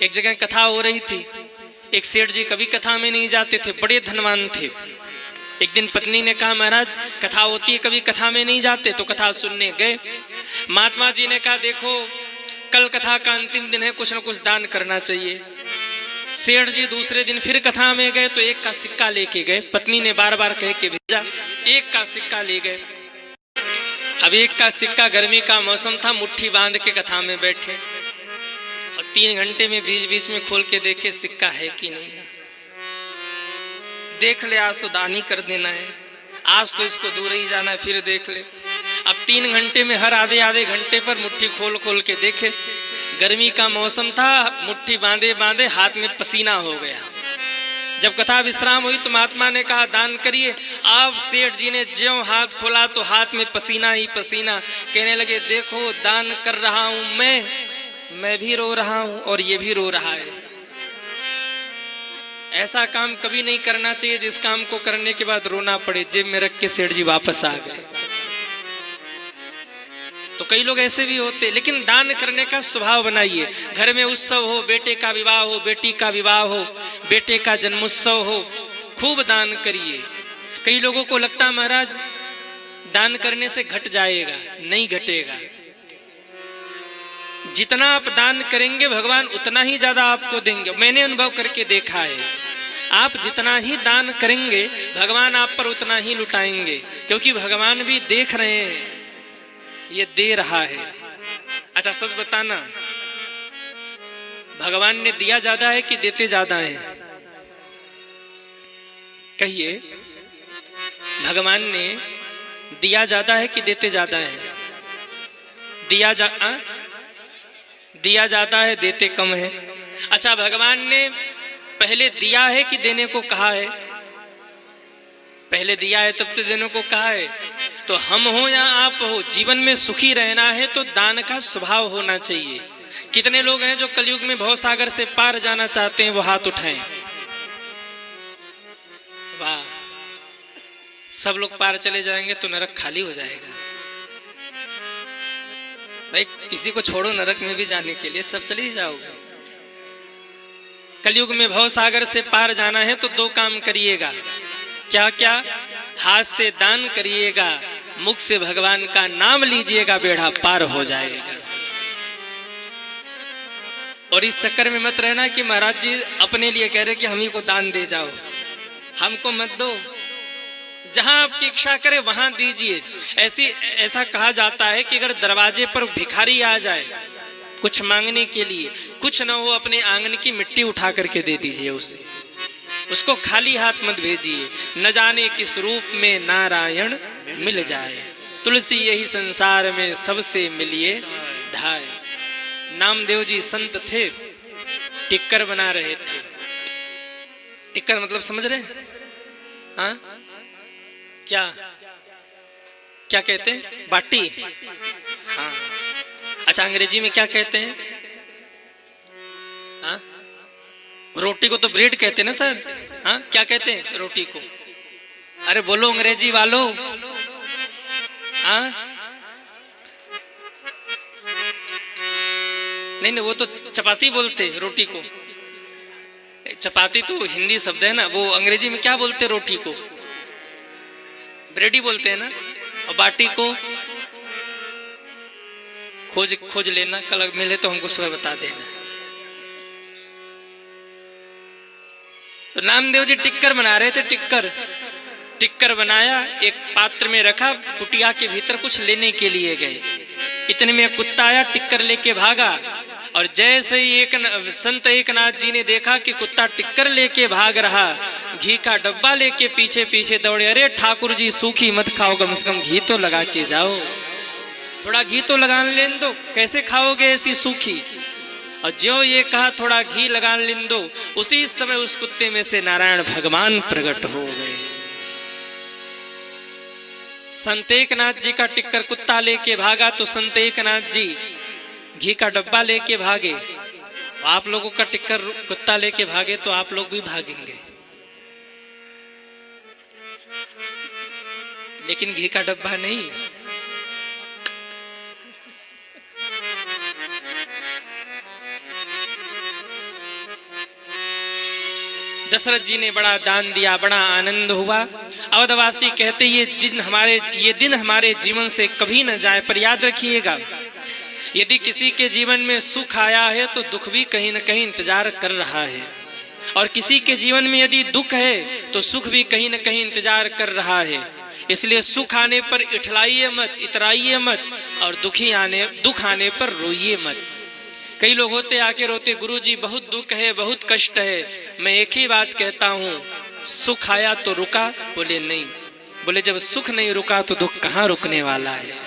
एक जगह कथा हो रही थी, एक सेठ जी कभी कथा में नहीं जाते थे, बड़े धनवान थे। एक दिन पत्नी ने कहा महाराज कथा होती है, कभी कथा में नहीं जाते, तो कथा सुनने गए। महात्मा जी ने कहा देखो कल कथा का अंतिम दिन है, कुछ न कुछ दान करना चाहिए। सेठ जी दूसरे दिन फिर कथा में गए तो एक का सिक्का लेके गए। पत्नी ने बार बार कह के भेजा, एक का सिक्का ले गए। अब एक का सिक्का, गर्मी का मौसम था, मुट्ठी बांध के कथा में बैठे और 3 घंटे में बीच बीच में खोल के देखे सिक्का है कि नहीं। देख ले आज तो दान ही कर देना है, आज तो इसको दूर ही जाना है, फिर देख ले। अब 3 घंटे में हर आधे आधे घंटे पर मुट्ठी खोल खोल के देखे। गर्मी का मौसम था, मुट्ठी बांधे बांधे हाथ में पसीना हो गया। जब कथा विश्राम हुई तो महात्मा ने कहा दान करिए। अब सेठ जी ने ज्यों हाथ खोला तो हाथ में पसीना ही पसीना। कहने लगे देखो दान कर रहा हूं मैं भी रो रहा हूं और ये भी रो रहा है। ऐसा काम कभी नहीं करना चाहिए जिस काम को करने के बाद रोना पड़े। जेब में रख के सेठ जी वापस आ गए। तो कई लोग ऐसे भी होते, लेकिन दान करने का स्वभाव बनाइए। घर में उत्सव हो, बेटे का विवाह हो, बेटी का विवाह हो, बेटे का जन्मोत्सव हो, खूब दान करिए। कई लोगों को लगता महाराज दान करने से घट जाएगा, नहीं घटेगा। जितना आप दान करेंगे भगवान उतना ही ज्यादा आपको देंगे। मैंने अनुभव करके देखा है, आप जितना ही दान करेंगे भगवान आप पर उतना ही लुटाएंगे, क्योंकि भगवान भी देख रहे हैं ये दे रहा है। अच्छा सच बताना, भगवान ने दिया ज्यादा है कि देते ज्यादा है? कहिए, भगवान ने दिया ज्यादा है कि देते ज्यादा है? दिया ज्यादा है, देते कम है। अच्छा भगवान ने पहले दिया है कि देने को कहा है? पहले दिया है तब तो देने को कहा है। तो हम हो या आप हो, जीवन में सुखी रहना है तो दान का स्वभाव होना चाहिए। कितने लोग हैं जो कलयुग में भवसागर से पार जाना चाहते हैं? वो हाथ उठाएं। वाह, सब लोग पार चले जाएंगे तो नरक खाली हो जाएगा। भाई किसी को छोड़ो नरक में भी जाने के लिए, सब चले ही जाओगे। कलयुग में भवसागर से पार जाना है तो 2 काम करिएगा। क्या क्या? हाथ से दान करिएगा, मुख से भगवान का नाम लीजिएगा, बेड़ा पार हो जाएगा। और इस चक्कर में मत रहना कि महाराज जी अपने लिए कह रहे कि हम ही को दान दे जाओ, हमको मत दो। जहां आपकी इच्छा करे वहां दीजिए। ऐसा कहा जाता है कि अगर दरवाजे पर भिखारी आ जाए कुछ मांगने के लिए, कुछ ना हो अपने आंगन की मिट्टी उठा करके दे दीजिए उसे, उसको खाली हाथ मत भेजिए। न जाने किस रूप में नारायण मिल जाए, तुलसी यही संसार में सबसे मिलिए धाय। नामदेव जी संत थे, टिक्कर बना रहे थे। टिक्कर मतलब समझ रहे? हाँ क्या क्या कहते हैं? बाटी। हाँ अच्छा, अंग्रेजी में क्या कहते हैं? हाँ रोटी को तो ब्रेड कहते हैं ना शायद। हाँ क्या कहते हैं रोटी को? अरे बोलो अंग्रेजी वालों। हाँ नहीं वो तो चपाती बोलते रोटी को। चपाती तो हिंदी शब्द है ना, वो अंग्रेजी में क्या बोलते रोटी को? ब्रेड ही बोलते हैं ना। और बाटी को खोज लेना, कल मिले तो हमको सुबह बता देना। तो नामदेव जी टिक्कर बना रहे थे। टिक्कर बनाया, एक पात्र में रखा, कुटिया के भीतर कुछ लेने के लिए गए। इतने में कुत्ता आया, टिक्कर लेके भागा। और जैसे ही संत एकनाथ जी ने देखा कि कुत्ता टिक्कर लेके भाग रहा, घी का डब्बा लेके पीछे पीछे दौड़े। अरे ठाकुर जी सूखी मत खाओ, कम से कम घी तो लगा के जाओ, थोड़ा घी तो लगा लेने दो, कैसे खाओगे ऐसी सूखी? और जो ये कहा थोड़ा घी लगा लेने दो, उसी समय उस कुत्ते में से नारायण भगवान प्रकट हो गए। संत एकनाथ जी का टिक्कर कुत्ता लेके भागा तो संत एकनाथ जी घी का डब्बा लेके भागे। आप लोगों का टिक्कर कुत्ता लेके भागे तो आप लोग भी भागेंगे, लेकिन घी का डब्बा नहीं। दशरथ जी ने बड़ा दान दिया, बड़ा आनंद हुआ। अवधवासी कहते ये दिन हमारे जीवन से कभी न जाए। पर याद रखिएगा, यदि किसी के जीवन में सुख आया है तो दुख भी कहीं न कहीं इंतजार कर रहा है, और किसी के जीवन में यदि दुख है तो सुख भी कहीं न कहीं इंतजार कर रहा है। इसलिए सुख आने पर इठलाइए मत, इतराइए मत, और दुख आने पर रोइए मत। कई लोग होते आके रोते, गुरुजी बहुत दुख है, बहुत कष्ट है। मैं एक ही बात कहता हूँ, सुख आया तो रुका? बोले नहीं। बोले जब सुख नहीं रुका तो दुख कहाँ रुकने वाला है।